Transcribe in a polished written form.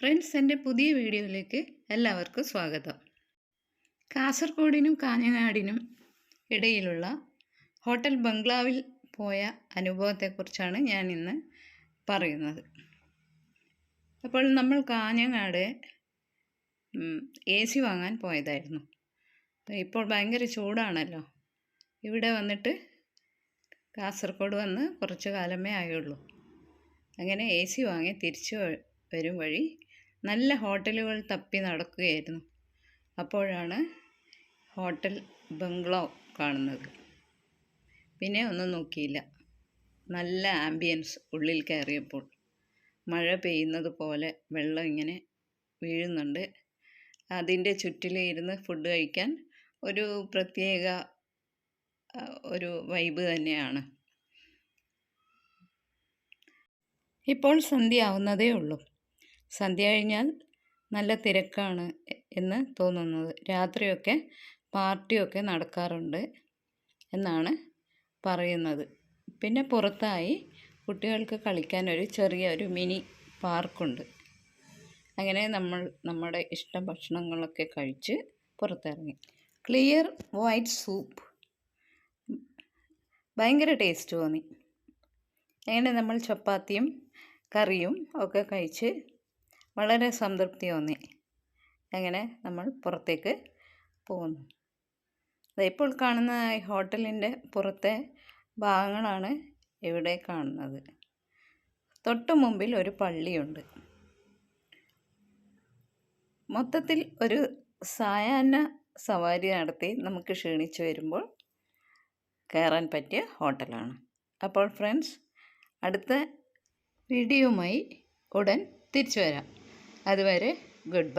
Friends, എൻ്റെ പുതിയ വീഡിയോയിലേക്ക് എല്ലാവർക്കും സ്വാഗതം. കാസർഗോഡിനും കാഞ്ഞങ്ങാടിനും ഇടയിലുള്ള ഹോട്ടൽ ബംഗ്ലാവിൽ പോയ അനുഭവത്തെക്കുറിച്ചാണ് ഞാൻ ഇന്ന് പറയുന്നത്. അപ്പോൾ നമ്മൾ കാഞ്ഞങ്ങാട് AC വാങ്ങാൻ പോയതായിരുന്നു. ഇപ്പോൾ ഭയങ്കര ചൂടാണല്ലോ. ഇവിടെ വന്നിട്ട് കാസർഗോഡ് വന്ന് കുറച്ച് കാലമേ ആയുള്ളൂ. അങ്ങനെ AC വാങ്ങി തിരിച്ചു വരും വഴി നല്ല ഹോട്ടലുകൾ തപ്പി നടക്കുകയായിരുന്നു. അപ്പോഴാണ് ഹോട്ടൽ ബംഗ്ലാവ് കാണുന്നത്. പിന്നെ ഒന്നും നോക്കിയില്ല. നല്ല ആംബിയൻസ്. ഉള്ളിൽ കയറിയപ്പോൾ മഴ പെയ്യുന്നത് പോലെ വെള്ളം ഇങ്ങനെ വീഴുന്നുണ്ട്. അതിൻ്റെ ചുറ്റിലിരുന്ന് ഫുഡ് കഴിക്കാൻ ഒരു പ്രത്യേക ഒരു വൈബ് തന്നെയാണ്. ഇപ്പോൾ സന്ധ്യ ആവുന്നതേ ഉള്ളൂ. സന്ധ്യ കഴിഞ്ഞാൽ നല്ല തിരക്കാണ് എന്ന് തോന്നുന്നത്. രാത്രിയൊക്കെ പാർട്ടിയൊക്കെ നടക്കാറുണ്ട് എന്നാണ് പറയുന്നത്. പിന്നെ പുറത്തായി കുട്ടികൾക്ക് കളിക്കാൻ ഒരു ചെറിയൊരു മിനി പാർക്കുണ്ട്. അങ്ങനെ നമ്മൾ നമ്മുടെ ഇഷ്ട ഭക്ഷണങ്ങളൊക്കെ കഴിച്ച് പുറത്തിറങ്ങി. ക്ലിയർ വൈറ്റ് സൂപ്പ് ഭയങ്കര ടേസ്റ്റ് തോന്നി. അങ്ങനെ നമ്മൾ ചപ്പാത്തിയും കറിയും ഒക്കെ കഴിച്ച് വളരെ സംതൃപ്തി തോന്നി. അങ്ങനെ നമ്മൾ പുറത്തേക്ക് പോകുന്നു. ഇപ്പോൾ കാണുന്ന ഹോട്ടലിൻ്റെ പുറത്തെ ഭാഗങ്ങളാണ് ഇവിടെ കാണുന്നത്. തൊട്ടു മുമ്പിൽ ഒരു പള്ളിയുണ്ട്. മൊത്തത്തിൽ ഒരു സായാഹ്ന സവാരി നടത്തി നമുക്ക് ക്ഷീണിച്ച് വരുമ്പോൾ കയറാൻ പറ്റിയ ഹോട്ടലാണ്. അപ്പോൾ ഫ്രണ്ട്സ്, അടുത്ത വീഡിയോയുമായി ഉടൻ തിരിച്ചു വരാം. അതുവരെ ഗുഡ് ബൈ.